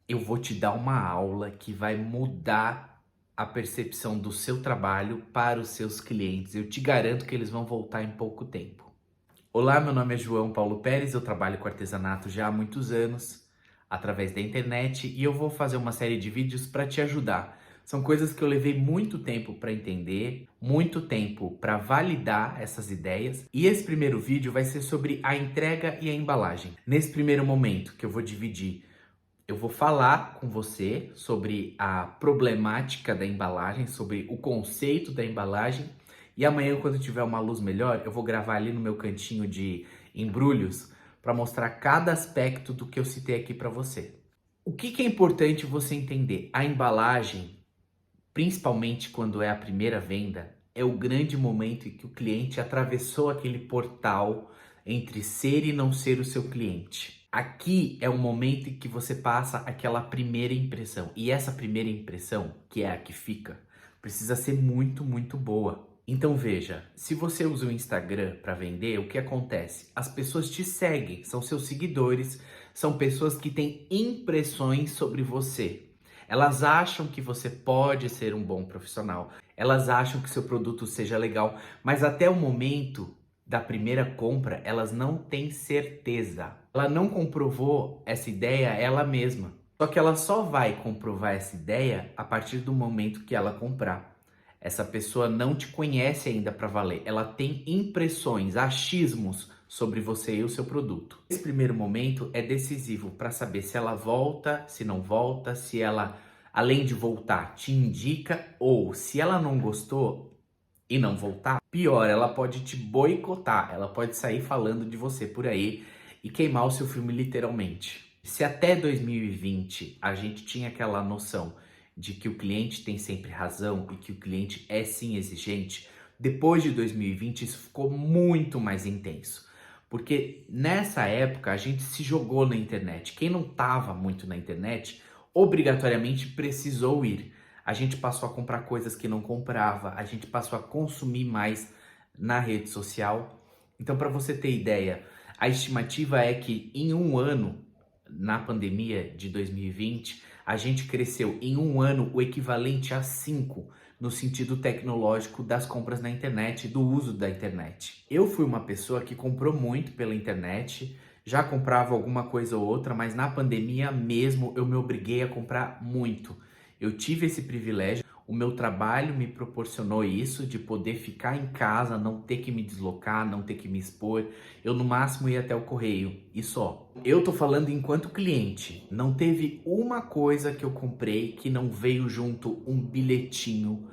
eu vou te dar uma aula que vai mudar a percepção do seu trabalho para os seus clientes. Eu te garanto que eles vão voltar em pouco tempo. Olá, meu nome é João Paulo Pérez, eu trabalho com artesanato já há muitos anos, através da internet, e eu vou fazer uma série de vídeos para te ajudar. São coisas que eu levei muito tempo para entender, muito tempo para validar essas ideias, e esse primeiro vídeo vai ser sobre a entrega e a embalagem. Nesse primeiro momento que eu vou dividir, eu vou falar com você sobre a problemática da embalagem, sobre o conceito da embalagem. E amanhã, quando tiver uma luz melhor, eu vou gravar ali no meu cantinho de embrulhos para mostrar cada aspecto do que eu citei aqui para você. O que é importante você entender? A embalagem, principalmente quando é a primeira venda, é o grande momento em que o cliente atravessou aquele portal entre ser e não ser o seu cliente. Aqui é o momento em que você passa aquela primeira impressão. E essa primeira impressão, que é a que fica, precisa ser muito, muito boa. Então veja, se você usa o Instagram para vender, o que acontece? As pessoas te seguem, são seus seguidores, são pessoas que têm impressões sobre você. Elas acham que você pode ser um bom profissional, elas acham que seu produto seja legal, mas até o momento da primeira compra, elas não têm certeza. Ela não comprovou essa ideia ela mesma. Só que ela só vai comprovar essa ideia a partir do momento que ela comprar. Essa pessoa não te conhece ainda para valer. Ela tem impressões, achismos sobre você e o seu produto. Esse primeiro momento é decisivo para saber se ela volta, se não volta, se ela, além de voltar, te indica, ou se ela não gostou e não voltar, pior, ela pode te boicotar, ela pode sair falando de você por aí e queimar o seu filme literalmente. Se até 2020 a gente tinha aquela noção de que o cliente tem sempre razão e que o cliente é sim exigente, depois de 2020 isso ficou muito mais intenso. Porque nessa época a gente se jogou na internet. Quem não estava muito na internet, obrigatoriamente precisou ir. A gente passou a comprar coisas que não comprava, a gente passou a consumir mais na rede social. Então, para você ter ideia, a estimativa é que em um ano, na pandemia de 2020, a gente cresceu em um ano o equivalente a 5 no sentido tecnológico das compras na internet, do uso da internet. Eu fui uma pessoa que comprou muito pela internet, já comprava alguma coisa ou outra, mas na pandemia mesmo eu me obriguei a comprar muito. Eu tive esse privilégio, o meu trabalho me proporcionou isso, de poder ficar em casa, não ter que me deslocar, não ter que me expor. Eu no máximo ia até o correio e só. Eu tô falando enquanto cliente, não teve uma coisa que eu comprei que não veio junto um bilhetinho,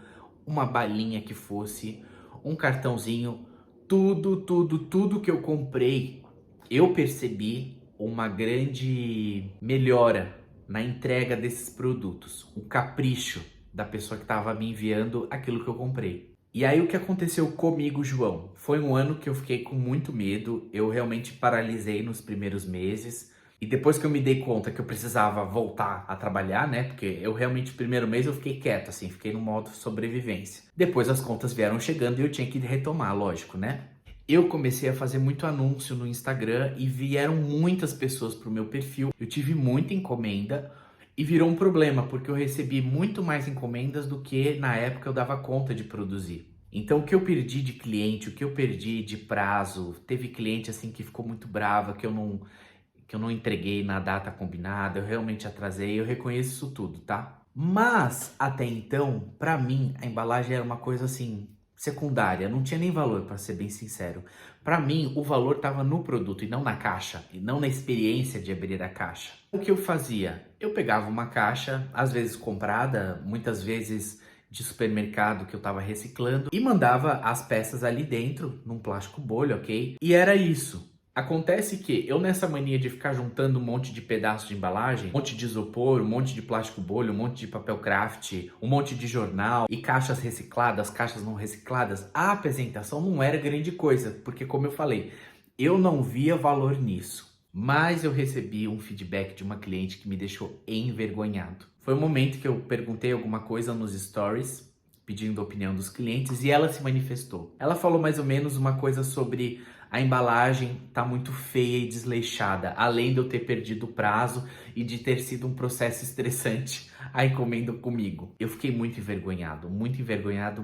uma balinha que fosse, um cartãozinho, tudo que eu comprei, eu percebi uma grande melhora na entrega desses produtos, o capricho da pessoa que estava me enviando aquilo que eu comprei. E aí o que aconteceu comigo, João? Foi um ano que eu fiquei com muito medo, eu realmente paralisei nos primeiros meses. E depois que eu me dei conta que eu precisava voltar a trabalhar, né? Porque eu realmente, no primeiro mês eu fiquei quieto, assim, fiquei no modo sobrevivência. Depois as contas vieram chegando e eu tinha que retomar, lógico, né? Eu comecei a fazer muito anúncio no Instagram e vieram muitas pessoas pro meu perfil. Eu tive muita encomenda e virou um problema, porque eu recebi muito mais encomendas do que na época eu dava conta de produzir. Então o que eu perdi de cliente, o que eu perdi de prazo, teve cliente assim que ficou muito brava, que eu não entreguei na data combinada, eu realmente atrasei, eu reconheço isso tudo, tá? Mas até então, pra mim, a embalagem era uma coisa assim secundária, não tinha nem valor, para ser bem sincero. Para mim, o valor estava no produto e não na caixa, e não na experiência de abrir a caixa. O que eu fazia? Eu pegava uma caixa, às vezes comprada, muitas vezes de supermercado que eu estava reciclando, e mandava as peças ali dentro, num plástico bolha, ok? E era isso. Acontece que eu, nessa mania de ficar juntando um monte de pedaços de embalagem, um monte de isopor, um monte de plástico bolha, um monte de papel craft, um monte de jornal e caixas recicladas, caixas não recicladas, a apresentação não era grande coisa, porque como eu falei, eu não via valor nisso. Mas eu recebi um feedback de uma cliente que me deixou envergonhado. Foi um momento que eu perguntei alguma coisa nos stories, pedindo a opinião dos clientes, e ela se manifestou. Ela falou mais ou menos uma coisa sobre a embalagem tá muito feia e desleixada, além de eu ter perdido o prazo e de ter sido um processo estressante a encomenda comigo. Eu fiquei muito envergonhado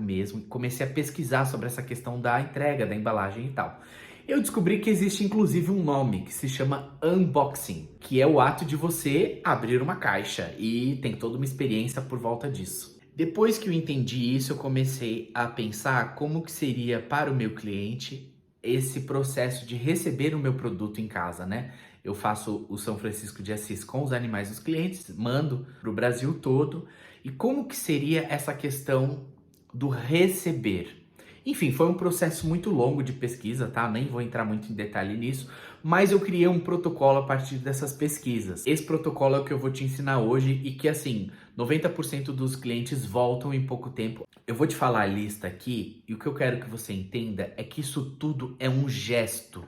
mesmo. Comecei a pesquisar sobre essa questão da entrega, da embalagem e tal. Eu descobri que existe inclusive um nome que se chama unboxing, que é o ato de você abrir uma caixa e tem toda uma experiência por volta disso. Depois que eu entendi isso, eu comecei a pensar como que seria para o meu cliente esse processo de receber o meu produto em casa, né? Eu faço o São Francisco de Assis com os animais dos clientes, mando para o Brasil todo. E como que seria essa questão do receber? Enfim, foi um processo muito longo de pesquisa, tá? Nem vou entrar muito em detalhe nisso, mas eu criei um protocolo a partir dessas pesquisas. Esse protocolo é o que eu vou te ensinar hoje e que, assim, 90% dos clientes voltam em pouco tempo. Eu vou te falar a lista aqui e o que eu quero que você entenda é que isso tudo é um gesto.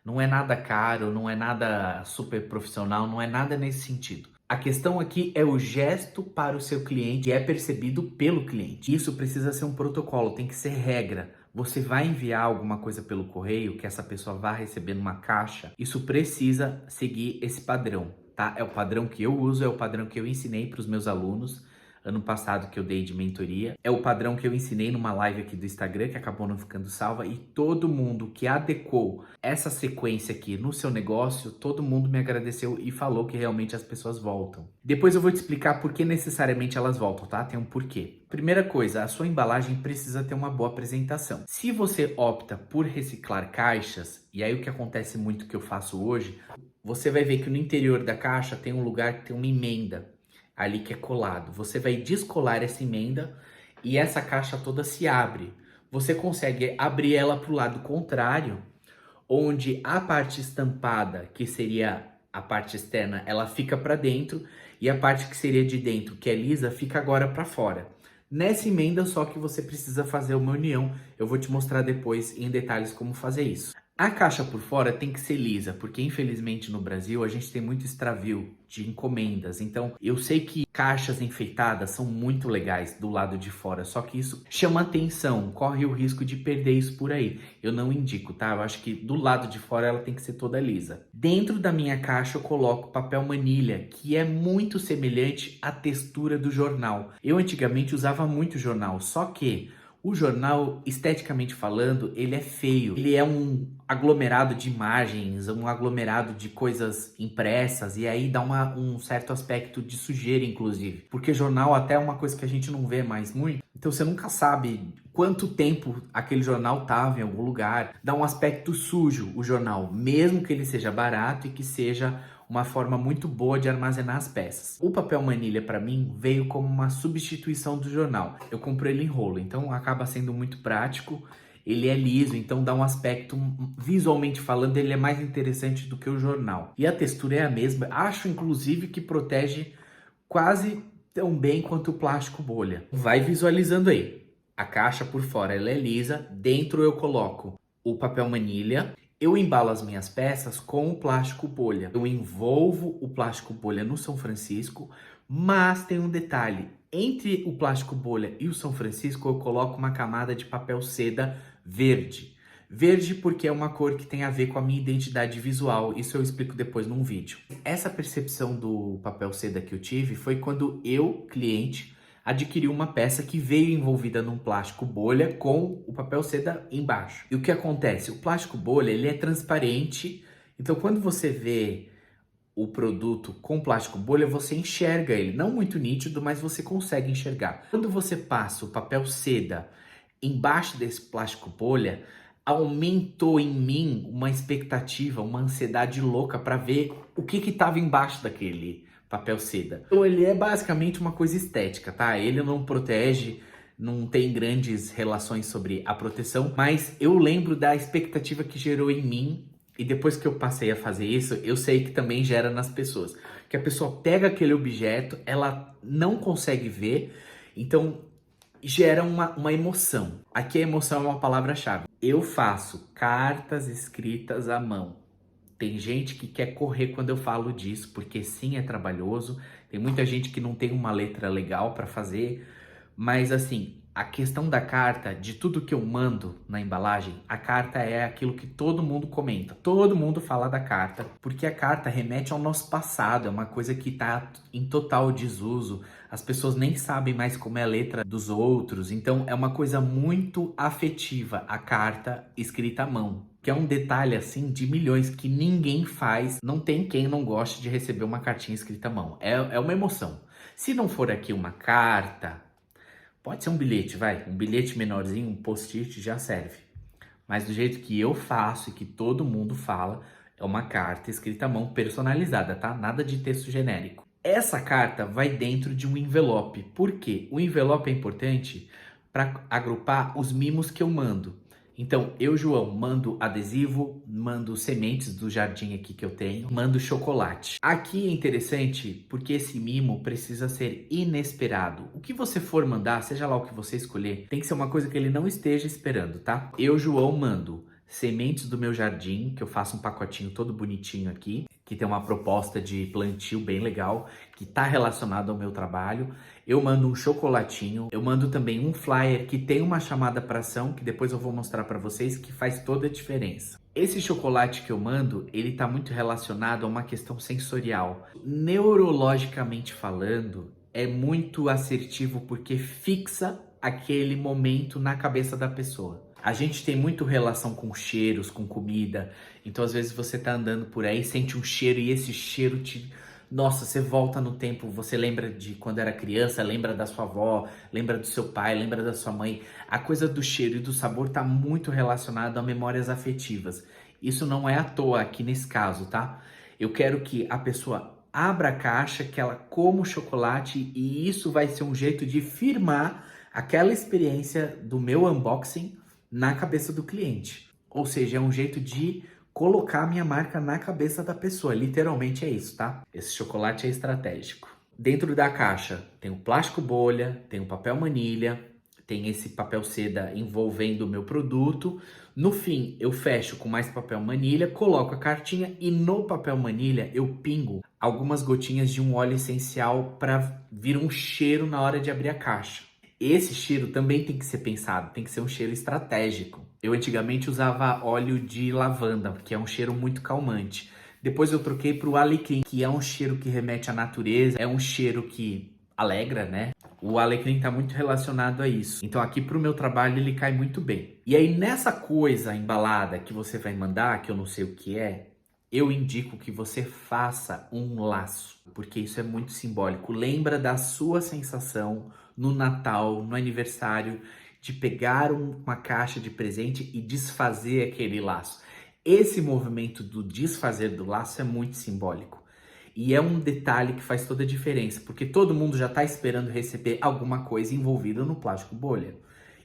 Não é nada caro, não é nada super profissional, não é nada nesse sentido. A questão aqui é o gesto para o seu cliente e é percebido pelo cliente. Isso precisa ser um protocolo, tem que ser regra. Você vai enviar alguma coisa pelo correio que essa pessoa vai receber numa caixa, isso precisa seguir esse padrão, tá? É o padrão que eu uso, é o padrão que eu ensinei para os meus alunos ano passado que eu dei de mentoria. É o padrão que eu ensinei numa live aqui do Instagram, que acabou não ficando salva, e todo mundo que adequou essa sequência aqui no seu negócio, todo mundo me agradeceu e falou que realmente as pessoas voltam. Depois eu vou te explicar por que necessariamente elas voltam, tá? Tem um porquê. Primeira coisa, a sua embalagem precisa ter uma boa apresentação. Se você opta por reciclar caixas, e aí o que acontece muito que eu faço hoje, você vai ver que no interior da caixa tem um lugar que tem uma emenda ali que é colado. Você vai descolar essa emenda e essa caixa toda se abre. Você consegue abrir ela para o lado contrário, onde a parte estampada, que seria a parte externa, ela fica para dentro e a parte que seria de dentro, que é lisa, fica agora para fora. Nessa emenda só que você precisa fazer uma união. Eu vou te mostrar depois em detalhes como fazer isso. A caixa por fora tem que ser lisa, porque infelizmente no Brasil a gente tem muito extravio de encomendas. Então eu sei que caixas enfeitadas são muito legais do lado de fora, só que isso chama atenção, corre o risco de perder isso por aí. Eu não indico, tá? Eu acho que do lado de fora ela tem que ser toda lisa. Dentro da minha caixa eu coloco papel manilha, que é muito semelhante à textura do jornal. Eu antigamente usava muito jornal, só que o jornal, esteticamente falando, ele é feio. Ele é um aglomerado de imagens, um aglomerado de coisas impressas, e aí dá um certo aspecto de sujeira, inclusive. Porque jornal até é uma coisa que a gente não vê mais muito. Então você nunca sabe quanto tempo aquele jornal estava em algum lugar. Dá um aspecto sujo o jornal, mesmo que ele seja barato e que seja uma forma muito boa de armazenar as peças. O papel manilha para mim veio como uma substituição do jornal. Eu comprei ele em rolo, então acaba sendo muito prático. Ele é liso, então dá um aspecto, visualmente falando, ele é mais interessante do que o jornal. E a textura é a mesma. Acho inclusive que protege quase tão bem quanto o plástico bolha. Vai visualizando aí. A caixa por fora ela é lisa, dentro eu coloco o papel manilha. Eu embalo as minhas peças com o plástico bolha. Eu envolvo o plástico bolha no São Francisco, mas tem um detalhe. Entre o plástico bolha e o São Francisco, eu coloco uma camada de papel seda verde. Verde porque é uma cor que tem a ver com a minha identidade visual. Isso eu explico depois num vídeo. Essa percepção do papel seda que eu tive foi quando eu, cliente, adquiriu uma peça que veio envolvida num plástico bolha com o papel seda embaixo. E o que acontece? O plástico bolha, ele é transparente, então quando você vê o produto com plástico bolha, você enxerga ele, não muito nítido, mas você consegue enxergar. Quando você passa o papel seda embaixo desse plástico bolha, aumentou em mim uma expectativa, uma ansiedade louca para ver o que estava embaixo daquele papel seda. Então ele é basicamente uma coisa estética, tá? Ele não protege, não tem grandes relações sobre a proteção, mas eu lembro da expectativa que gerou em mim e depois que eu passei a fazer isso, eu sei que também gera nas pessoas. Que a pessoa pega aquele objeto, ela não consegue ver, então gera uma emoção. Aqui a emoção é uma palavra-chave. Eu faço cartas escritas à mão. Tem gente que quer correr quando eu falo disso, porque sim, é trabalhoso. Tem muita gente que não tem uma letra legal para fazer, mas assim, A questão da carta, de tudo que eu mando na embalagem, a carta é aquilo que todo mundo comenta. Todo mundo fala da carta, porque a carta remete ao nosso passado, é uma coisa que está em total desuso. As pessoas nem sabem mais como é a letra dos outros, então é uma coisa muito afetiva a carta escrita à mão. Que é um detalhe assim de milhões que ninguém faz, não tem quem não goste de receber uma cartinha escrita à mão. É uma emoção. Se não for aqui uma carta, pode ser um bilhete, vai. Um bilhete menorzinho, um post-it já serve. Mas do jeito que eu faço e que todo mundo fala, é uma carta escrita à mão personalizada, tá? Nada de texto genérico. Essa carta vai dentro de um envelope. Por quê? O envelope é importante para agrupar os mimos que eu mando. Então, eu, João, mando adesivo, mando sementes do jardim aqui que eu tenho, mando chocolate. Aqui é interessante porque esse mimo precisa ser inesperado. O que você for mandar, seja lá o que você escolher, tem que ser uma coisa que ele não esteja esperando, tá? Eu, João, mando sementes do meu jardim, que eu faço um pacotinho todo bonitinho aqui, que tem uma proposta de plantio bem legal, que está relacionado ao meu trabalho. Eu mando um chocolatinho, eu mando também um flyer que tem uma chamada para ação, que depois eu vou mostrar para vocês, que faz toda a diferença. Esse chocolate que eu mando, ele está muito relacionado a uma questão sensorial. Neurologicamente falando, é muito assertivo porque fixa aquele momento na cabeça da pessoa. A gente tem muito relação com cheiros, com comida. Então, às vezes, você tá andando por aí, sente um cheiro e esse cheiro te... Nossa, você volta no tempo, você lembra de quando era criança, lembra da sua avó, lembra do seu pai, lembra da sua mãe. A coisa do cheiro e do sabor tá muito relacionado a memórias afetivas. Isso não é à toa aqui nesse caso, tá? Eu quero que a pessoa abra a caixa, que ela coma o chocolate e isso vai ser um jeito de firmar aquela experiência do meu unboxing na cabeça do cliente. Ou seja, é um jeito de colocar a minha marca na cabeça da pessoa. Literalmente é isso, tá? Esse chocolate é estratégico. Dentro da caixa tem o plástico bolha, tem o papel manilha, tem esse papel seda envolvendo o meu produto. No fim, eu fecho com mais papel manilha, coloco a cartinha e no papel manilha eu pingo algumas gotinhas de um óleo essencial para vir um cheiro na hora de abrir a caixa. Esse cheiro também tem que ser pensado, tem que ser um cheiro estratégico. Eu antigamente usava óleo de lavanda, que é um cheiro muito calmante. Depois eu troquei para o alecrim, que é um cheiro que remete à natureza, é um cheiro que alegra, né? O alecrim está muito relacionado a isso. Então aqui para o meu trabalho ele cai muito bem. E aí nessa coisa embalada que você vai mandar, que eu não sei o que é, eu indico que você faça um laço, porque isso é muito simbólico. Lembra da sua sensação no Natal, no aniversário, de pegar uma caixa de presente e desfazer aquele laço. Esse movimento do desfazer do laço é muito simbólico. E é um detalhe que faz toda a diferença, porque todo mundo já está esperando receber alguma coisa envolvida no plástico bolha.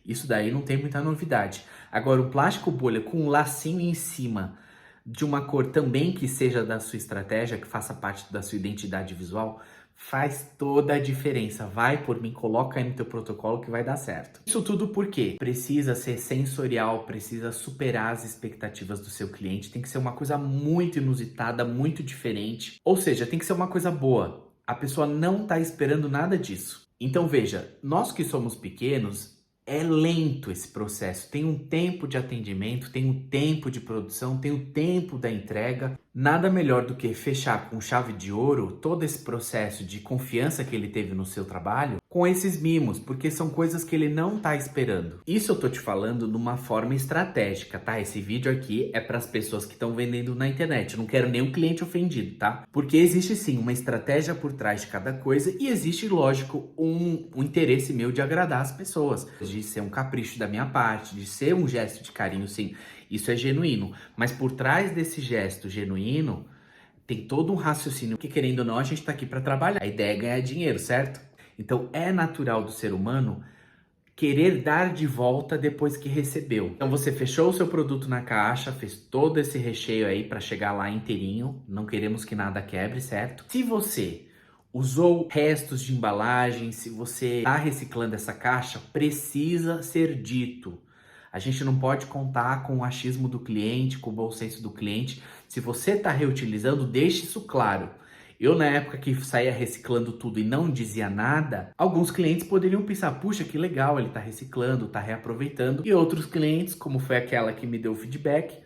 Isso daí não tem muita novidade. Agora, o plástico bolha com um lacinho em cima, de uma cor também que seja da sua estratégia, que faça parte da sua identidade visual, faz toda a diferença. Vai por mim, coloca aí no teu protocolo que vai dar certo. Isso tudo porque precisa ser sensorial, precisa superar as expectativas do seu cliente, tem que ser uma coisa muito inusitada, muito diferente. Ou seja, tem que ser uma coisa boa. A pessoa não está esperando nada disso. Então veja, nós que somos pequenos, é lento esse processo, tem um tempo de atendimento, tem um tempo de produção, tem o tempo da entrega. Nada melhor do que fechar com chave de ouro todo esse processo de confiança que ele teve no seu trabalho com esses mimos, porque são coisas que ele não está esperando. Isso eu tô te falando numa forma estratégica, tá? Esse vídeo aqui é para as pessoas que estão vendendo na internet. Eu não quero nenhum cliente ofendido, tá? Porque existe sim uma estratégia por trás de cada coisa e existe, lógico, um interesse meu de agradar as pessoas, de ser um capricho da minha parte, de ser um gesto de carinho, sim. Isso é genuíno, mas por trás desse gesto genuíno tem todo um raciocínio que, querendo ou não, a gente tá aqui para trabalhar. A ideia é ganhar dinheiro, certo? Então é natural do ser humano querer dar de volta depois que recebeu. Então você fechou o seu produto na caixa, fez todo esse recheio aí para chegar lá inteirinho, não queremos que nada quebre, certo? Se você usou restos de embalagem, se você está reciclando essa caixa, precisa ser dito. A gente não pode contar com o achismo do cliente, com o bom senso do cliente. Se você está reutilizando, deixe isso claro. Eu, na época que saía reciclando tudo e não dizia nada, alguns clientes poderiam pensar, puxa, que legal, ele tá reciclando, tá reaproveitando. E outros clientes, como foi aquela que me deu o feedback,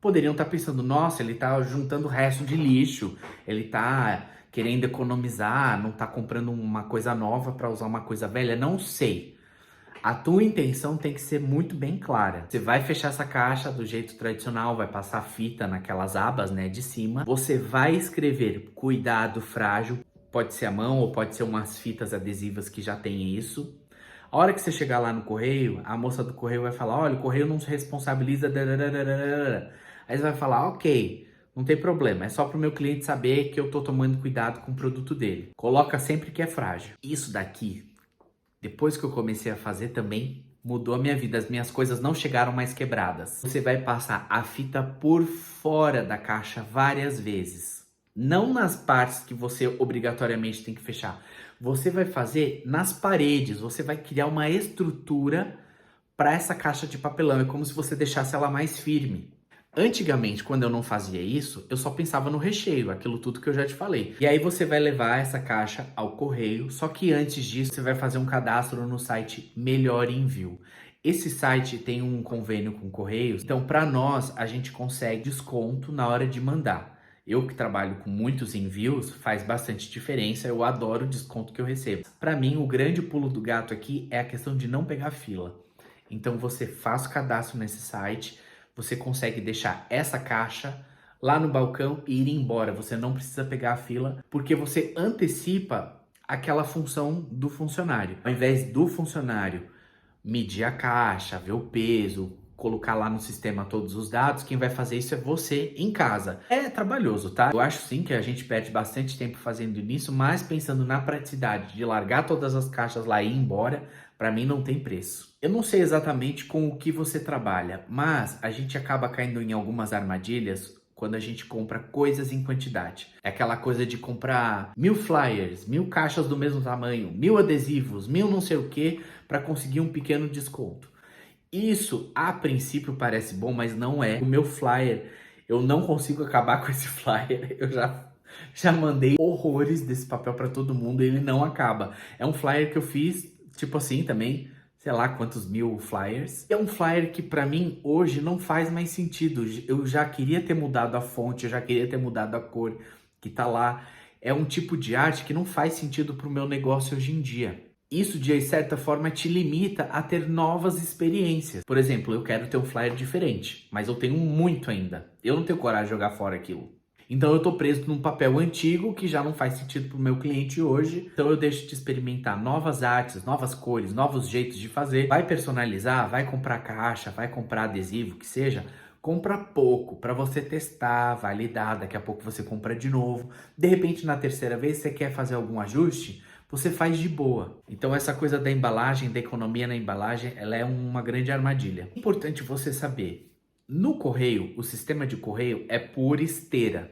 poderiam estar pensando, nossa, ele tá juntando resto de lixo, ele tá querendo economizar, não tá comprando uma coisa nova para usar uma coisa velha, não sei. A tua intenção tem que ser muito bem clara. Você vai fechar essa caixa do jeito tradicional, vai passar fita naquelas abas, né, de cima. Você vai escrever cuidado frágil, pode ser a mão ou pode ser umas fitas adesivas que já tem isso. A hora que você chegar lá no correio, a moça do correio vai falar, olha, o correio não se responsabiliza. Dadadadadada. Aí você vai falar, ok, não tem problema, é só para o meu cliente saber que eu tô tomando cuidado com o produto dele. Coloca sempre que é frágil. Isso daqui, depois que eu comecei a fazer também, mudou a minha vida. As minhas coisas não chegaram mais quebradas. Você vai passar a fita por fora da caixa várias vezes. Não nas partes que você obrigatoriamente tem que fechar. Você vai fazer nas paredes. Você vai criar uma estrutura para essa caixa de papelão. É como se você deixasse ela mais firme. Antigamente, quando eu não fazia isso, eu só pensava no recheio, aquilo tudo que eu já te falei. E aí você vai levar essa caixa ao correio, só que antes disso você vai fazer um cadastro no site Melhor Envio. Esse site tem um convênio com Correios, então para nós a gente consegue desconto na hora de mandar. Eu que trabalho com muitos envios, faz bastante diferença, eu adoro o desconto que eu recebo. Para mim, o grande pulo do gato aqui é a questão de não pegar fila. Então você faz o cadastro nesse site, você consegue deixar essa caixa lá no balcão e ir embora. Você não precisa pegar a fila, porque você antecipa aquela função do funcionário. Ao invés do funcionário medir a caixa, ver o peso, colocar lá no sistema todos os dados, quem vai fazer isso é você em casa. É trabalhoso, tá? Eu acho sim que a gente perde bastante tempo fazendo isso, mas pensando na praticidade de largar todas as caixas lá e ir embora, para mim não tem preço. Eu não sei exatamente com o que você trabalha, mas a gente acaba caindo em algumas armadilhas quando a gente compra coisas em quantidade. É aquela coisa de comprar 1000 flyers, 1000 caixas do mesmo tamanho, 1000 adesivos, 1000 não sei o que, para conseguir um pequeno desconto. Isso, a princípio, parece bom, mas não é. O meu flyer, eu não consigo acabar com esse flyer. Eu já mandei horrores desse papel para todo mundo e ele não acaba. É um flyer que eu fiz, tipo assim, também, sei lá quantos 1000 flyers. É um flyer que para mim hoje não faz mais sentido. Eu já queria ter mudado a fonte, eu já queria ter mudado a cor que tá lá. É um tipo de arte que não faz sentido pro meu negócio hoje em dia. Isso, de certa forma, te limita a ter novas experiências. Por exemplo, eu quero ter um flyer diferente, mas eu tenho muito ainda. Eu não tenho coragem de jogar fora aquilo. Então eu tô preso num papel antigo que já não faz sentido pro meu cliente hoje. Então eu deixo de experimentar novas artes, novas cores, novos jeitos de fazer. Vai personalizar, vai comprar caixa, vai comprar adesivo, que seja. Compra pouco para você testar, validar, daqui a pouco você compra de novo. De repente, na terceira vez, você quer fazer algum ajuste, você faz de boa. Então essa coisa da embalagem, da economia na embalagem, ela é uma grande armadilha. É importante você saber, no correio, o sistema de correio é por esteira.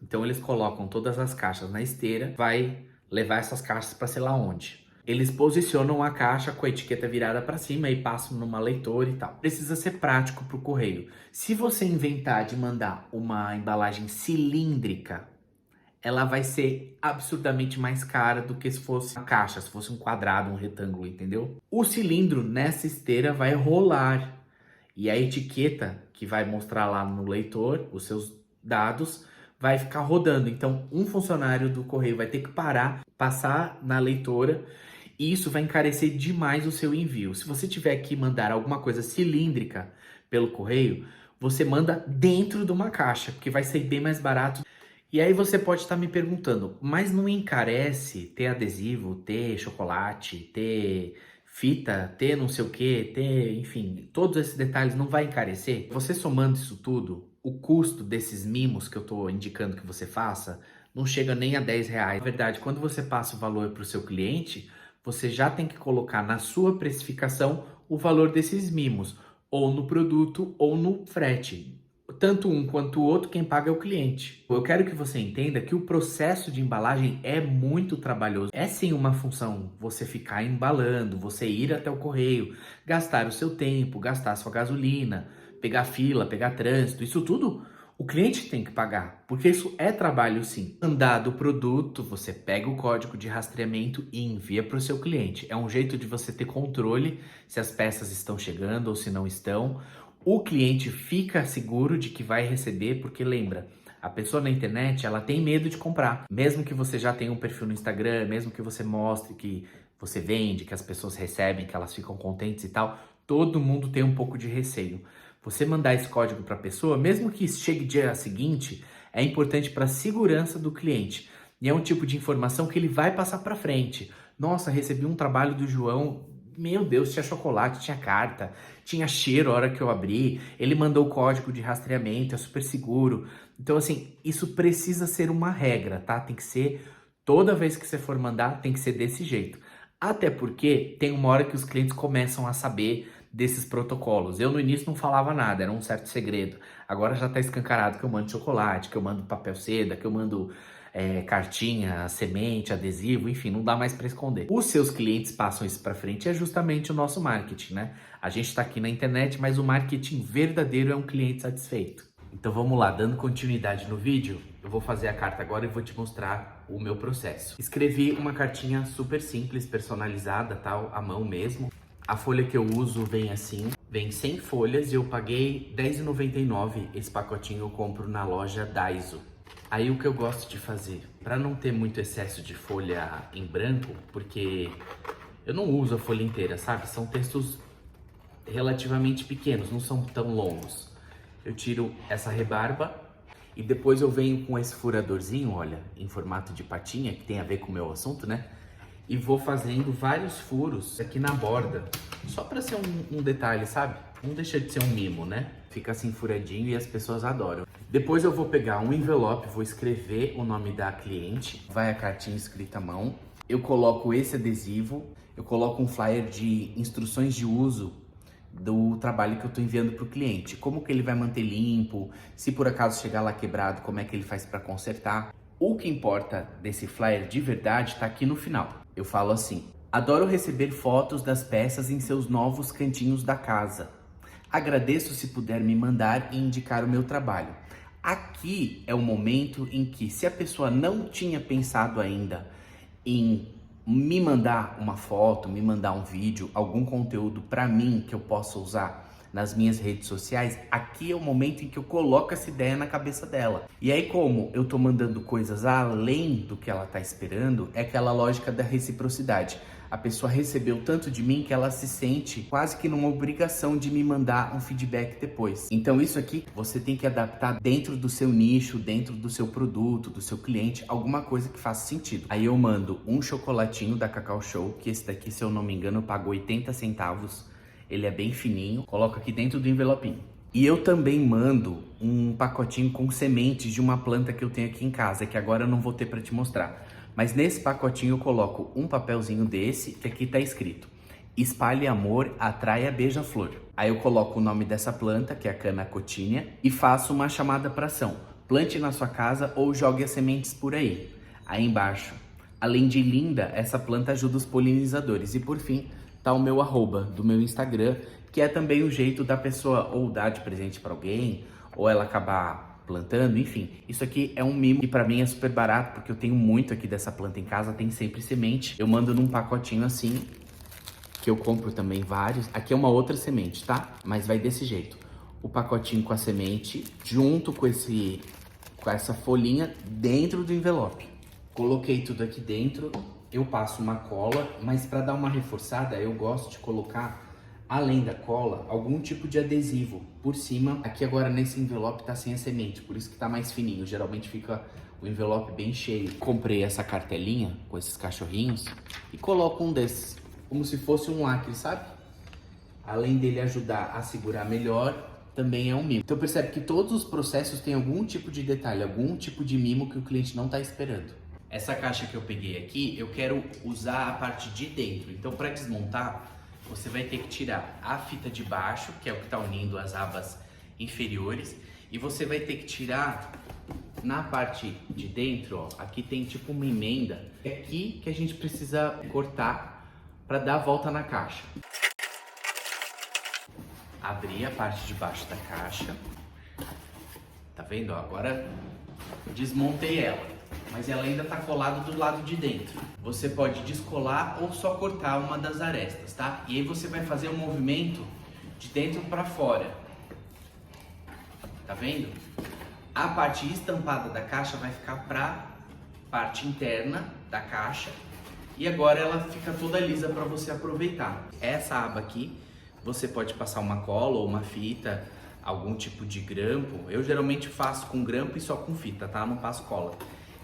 Então eles colocam todas as caixas na esteira, vai levar essas caixas para sei lá onde. Eles posicionam a caixa com a etiqueta virada para cima e passam numa leitora e tal. Precisa ser prático para o correio. Se você inventar de mandar uma embalagem cilíndrica, ela vai ser absurdamente mais cara do que se fosse uma caixa, se fosse um quadrado, um retângulo, entendeu? O cilindro nessa esteira vai rolar e a etiqueta que vai mostrar lá no leitor os seus dados vai ficar rodando. Então, um funcionário do correio vai ter que parar, passar na leitora e isso vai encarecer demais o seu envio. Se você tiver que mandar alguma coisa cilíndrica pelo correio, você manda dentro de uma caixa, porque vai ser bem mais barato. E aí você pode estar me perguntando, mas não encarece ter adesivo, ter chocolate, ter fita, ter não sei o que, ter, enfim, todos esses detalhes não vai encarecer? Você somando isso tudo, o custo desses mimos que eu estou indicando que você faça não chega nem a 10 reais. Na verdade, quando você passa o valor para o seu cliente, você já tem que colocar na sua precificação o valor desses mimos, ou no produto ou no frete. Tanto um quanto o outro, quem paga é o cliente. Eu quero que você entenda que o processo de embalagem é muito trabalhoso. É sim uma função você ficar embalando, você ir até o correio, gastar o seu tempo, gastar a sua gasolina, pegar fila, pegar trânsito, isso tudo O cliente tem que pagar, porque isso é trabalho sim. Mandado o produto, você pega o código de rastreamento e envia para o seu cliente. É um jeito de você ter controle se as peças estão chegando ou se não estão. O cliente fica seguro de que vai receber, porque lembra, a pessoa na internet, ela tem medo de comprar. Mesmo que você já tenha um perfil no Instagram, mesmo que você mostre que você vende, que as pessoas recebem, que elas ficam contentes e tal, todo mundo tem um pouco de receio. Você mandar esse código para a pessoa, mesmo que chegue dia seguinte, é importante para a segurança do cliente. E é um tipo de informação que ele vai passar para frente. Nossa, recebi um trabalho do João. Meu Deus, tinha chocolate, tinha carta, tinha cheiro a hora que eu abri. Ele mandou o código de rastreamento, é super seguro. Então, assim, isso precisa ser uma regra, tá? Tem que ser, toda vez que você for mandar, tem que ser desse jeito. Até porque tem uma hora que os clientes começam a saber desses protocolos. Eu no início não falava nada, era um certo segredo. Agora já tá escancarado que eu mando chocolate, que eu mando papel seda, que eu mando cartinha, semente, adesivo, enfim, não dá mais para esconder. Os seus clientes passam isso para frente, é justamente o nosso marketing, né? A gente tá aqui na internet, mas o marketing verdadeiro é um cliente satisfeito. Então vamos lá, dando continuidade no vídeo, eu vou fazer a carta agora e vou te mostrar o meu processo. Escrevi uma cartinha super simples, personalizada, tal, à mão mesmo. A folha que eu uso vem assim, vem 100 folhas e eu paguei R$10,99. Esse pacotinho eu compro na loja Daiso. Aí o que eu gosto de fazer, para não ter muito excesso de folha em branco, porque eu não uso a folha inteira, sabe? São textos relativamente pequenos, não são tão longos. Eu tiro essa rebarba e depois eu venho com esse furadorzinho, olha, em formato de patinha, que tem a ver com o meu assunto, né? E vou fazendo vários furos aqui na borda, só para ser um detalhe, sabe? Não deixa de ser um mimo, né? Fica assim furadinho e as pessoas adoram. Depois eu vou pegar um envelope, vou escrever o nome da cliente, vai a cartinha escrita à mão, eu coloco esse adesivo, eu coloco um flyer de instruções de uso do trabalho que eu estou enviando para o cliente. Como que ele vai manter limpo, se por acaso chegar lá quebrado, como é que ele faz para consertar. O que importa desse flyer de verdade está aqui no final. Eu falo assim: adoro receber fotos das peças em seus novos cantinhos da casa. Agradeço se puder me mandar e indicar o meu trabalho. Aqui é o momento em que, se a pessoa não tinha pensado ainda em me mandar uma foto, me mandar um vídeo, algum conteúdo para mim que eu possa usar nas minhas redes sociais, aqui é o momento em que eu coloco essa ideia na cabeça dela. E aí, como eu tô mandando coisas além do que ela tá esperando, é aquela lógica da reciprocidade. A pessoa recebeu tanto de mim que ela se sente quase que numa obrigação de me mandar um feedback depois. Então isso aqui você tem que adaptar dentro do seu nicho, dentro do seu produto, do seu cliente, alguma coisa que faça sentido. Aí eu mando um chocolatinho da Cacau Show, que esse daqui, se eu não me engano, eu pago 80 centavos. Ele é bem fininho, coloco aqui dentro do envelopinho. E eu também mando um pacotinho com sementes de uma planta que eu tenho aqui em casa, que agora eu não vou ter para te mostrar. Mas nesse pacotinho eu coloco um papelzinho desse, que aqui tá escrito: espalhe amor, atraia beija-flor. Aí eu coloco o nome dessa planta, que é a Canna Cotinea, e faço uma chamada para ação: plante na sua casa ou jogue as sementes por aí. Aí embaixo, além de linda, essa planta ajuda os polinizadores. E por fim, tá o meu arroba do meu Instagram, que é também o jeito da pessoa ou dar de presente para alguém, ou ela acabar plantando, enfim. Isso aqui é um mimo e para mim é super barato, porque eu tenho muito aqui dessa planta em casa, tem sempre semente. Eu mando num pacotinho assim, que eu compro também vários. Aqui é uma outra semente, tá? Mas vai desse jeito. O pacotinho com a semente, junto com essa folhinha dentro do envelope. Coloquei tudo aqui dentro, eu passo uma cola, mas para dar uma reforçada, eu gosto de colocar, além da cola, algum tipo de adesivo por cima. Aqui agora nesse envelope tá sem a semente, por isso que tá mais fininho. Geralmente fica o envelope bem cheio. Comprei essa cartelinha com esses cachorrinhos e coloco um desses, como se fosse um lacre, sabe? Além dele ajudar a segurar melhor, também é um mimo. Então percebe que todos os processos têm algum tipo de detalhe, algum tipo de mimo que o cliente não tá esperando. Essa caixa que eu peguei aqui, eu quero usar a parte de dentro. Então para desmontar, você vai ter que tirar a fita de baixo, que é o que está unindo as abas inferiores, e você vai ter que tirar na parte de dentro, ó, aqui tem tipo uma emenda, é aqui que a gente precisa cortar para dar a volta na caixa. Abrir a parte de baixo da caixa, Tá vendo? Agora desmontei ela, mas ela ainda tá colada do lado de dentro. Você pode descolar ou só cortar uma das arestas, tá? E aí você vai fazer um movimento de dentro para fora. Tá vendo? A parte estampada da caixa vai ficar para parte interna da caixa e agora ela fica toda lisa para você aproveitar. Essa aba aqui você pode passar uma cola ou uma fita, algum tipo de grampo. Eu geralmente faço com grampo e só com fita, tá? Não passo cola.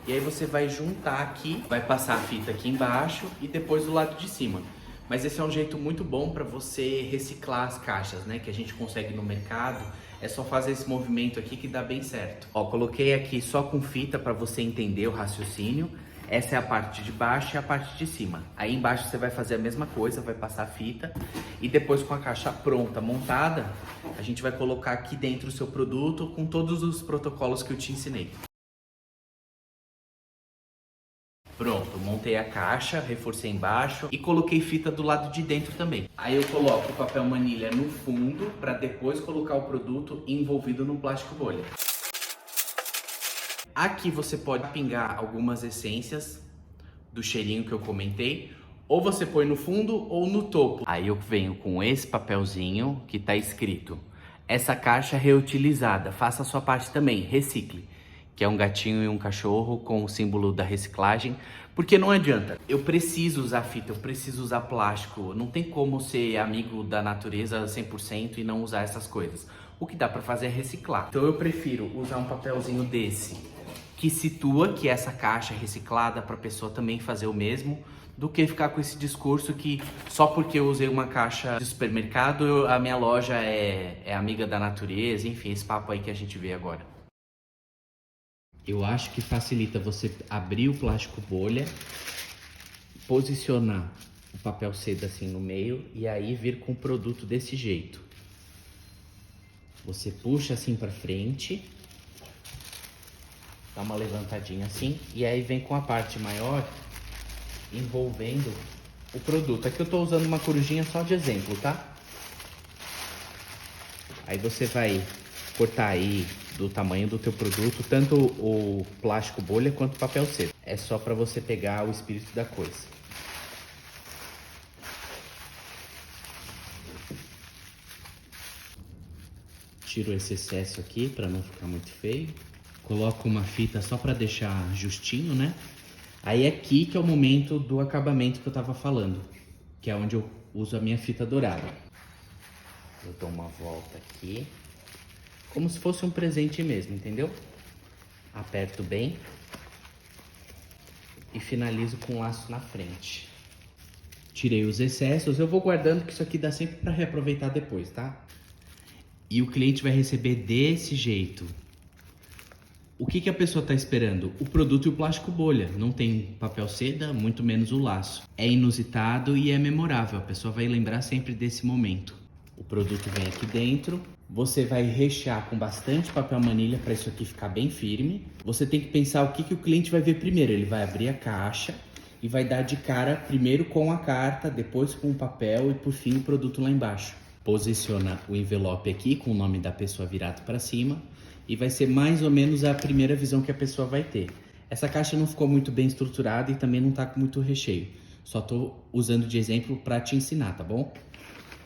E aí você vai juntar aqui, vai passar a fita aqui embaixo e depois do lado de cima. Mas esse é um jeito muito bom para você reciclar as caixas, né? Que a gente consegue no mercado. É só fazer esse movimento aqui que dá bem certo. Ó, coloquei aqui só com fita para você entender o raciocínio. Essa é a parte de baixo e a parte de cima. Aí embaixo você vai fazer a mesma coisa, vai passar a fita. E depois com a caixa pronta, montada, a gente vai colocar aqui dentro o seu produto com todos os protocolos que eu te ensinei. Pronto, montei a caixa, reforcei embaixo e coloquei fita do lado de dentro também. Aí eu coloco o papel manilha no fundo para depois colocar o produto envolvido no plástico bolha. Aqui você pode pingar algumas essências do cheirinho que eu comentei, ou você põe no fundo ou no topo. Aí eu venho com esse papelzinho que tá escrito: essa caixa reutilizada, faça a sua parte também, recicle. Que é um gatinho e um cachorro com o símbolo da reciclagem, porque não adianta, eu preciso usar fita, eu preciso usar plástico, não tem como ser amigo da natureza 100% e não usar essas coisas. O que dá para fazer é reciclar. Então eu prefiro usar um papelzinho desse, que situa que essa caixa é reciclada para a pessoa também fazer o mesmo, do que ficar com esse discurso que só porque eu usei uma caixa de supermercado, a minha loja é amiga da natureza, enfim, esse papo aí que a gente vê agora. Eu acho que facilita você abrir o plástico bolha, posicionar o papel seda assim no meio e aí vir com o produto desse jeito. Você puxa assim para frente, dá uma levantadinha assim e aí vem com a parte maior envolvendo o produto. Aqui eu tô usando uma corujinha só de exemplo, tá? Aí você vai cortar aí do tamanho do teu produto, tanto o plástico bolha quanto o papel seda. É só para você pegar o espírito da coisa. Tiro esse excesso aqui para não ficar muito feio. Coloco uma fita só para deixar justinho, né? Aí aqui que é o momento do acabamento que eu tava falando, que é onde eu uso a minha fita dourada. Eu dou uma volta aqui, como se fosse um presente mesmo, entendeu? Aperto bem e finalizo com um laço na frente. Tirei os excessos, eu vou guardando que isso aqui dá sempre para reaproveitar depois, tá? E o cliente vai receber desse jeito. O que a pessoa está esperando? O produto e o plástico bolha. Não tem papel seda, muito menos o laço. É inusitado e é memorável. A pessoa vai lembrar sempre desse momento. O produto vem aqui dentro. Você vai rechear com bastante papel manilha para isso aqui ficar bem firme. Você tem que pensar o que o cliente vai ver primeiro. Ele vai abrir a caixa e vai dar de cara primeiro com a carta, depois com o papel e por fim o produto lá embaixo. Posiciona o envelope aqui com o nome da pessoa virado para cima. E vai ser mais ou menos a primeira visão que a pessoa vai ter. Essa caixa não ficou muito bem estruturada e também não tá com muito recheio. Só tô usando de exemplo para te ensinar, tá bom?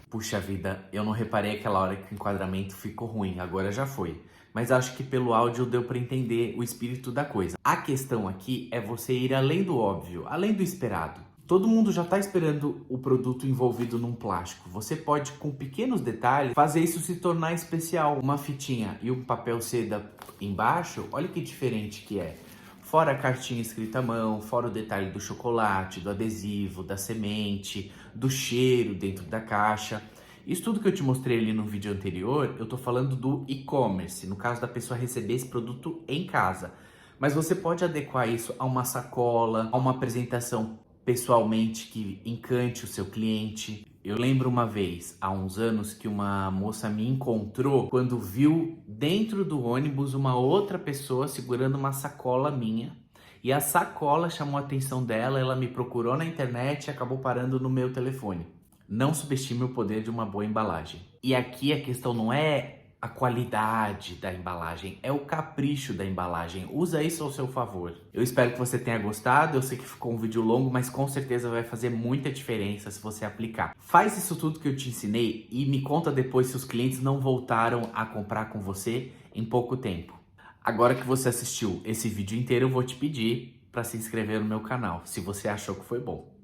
Puxa vida, eu não reparei aquela hora que o enquadramento ficou ruim, agora já foi. Mas acho que pelo áudio deu para entender o espírito da coisa. A questão aqui é você ir além do óbvio, além do esperado. Todo mundo já está esperando o produto envolvido num plástico. Você pode, com pequenos detalhes, fazer isso se tornar especial. Uma fitinha e um papel seda embaixo, olha que diferente que é. Fora a cartinha escrita à mão, fora o detalhe do chocolate, do adesivo, da semente, do cheiro dentro da caixa. Isso tudo que eu te mostrei ali no vídeo anterior, eu tô falando do e-commerce, no caso da pessoa receber esse produto em casa. Mas você pode adequar isso a uma sacola, a uma apresentação pessoalmente que encante o seu cliente. Eu lembro uma vez, há uns anos, que uma moça me encontrou quando viu dentro do ônibus uma outra pessoa segurando uma sacola minha. E a sacola chamou a atenção dela, ela me procurou na internet e acabou parando no meu telefone. Não subestime o poder de uma boa embalagem. E aqui a questão não é a qualidade da embalagem, é o capricho da embalagem. Usa isso ao seu favor. Eu espero que você tenha gostado. Eu sei que ficou um vídeo longo, mas com certeza vai fazer muita diferença se você aplicar. Faz isso tudo que eu te ensinei e me conta depois se os clientes não voltaram a comprar com você em pouco tempo. Agora que você assistiu esse vídeo inteiro, eu vou te pedir para se inscrever no meu canal, se você achou que foi bom.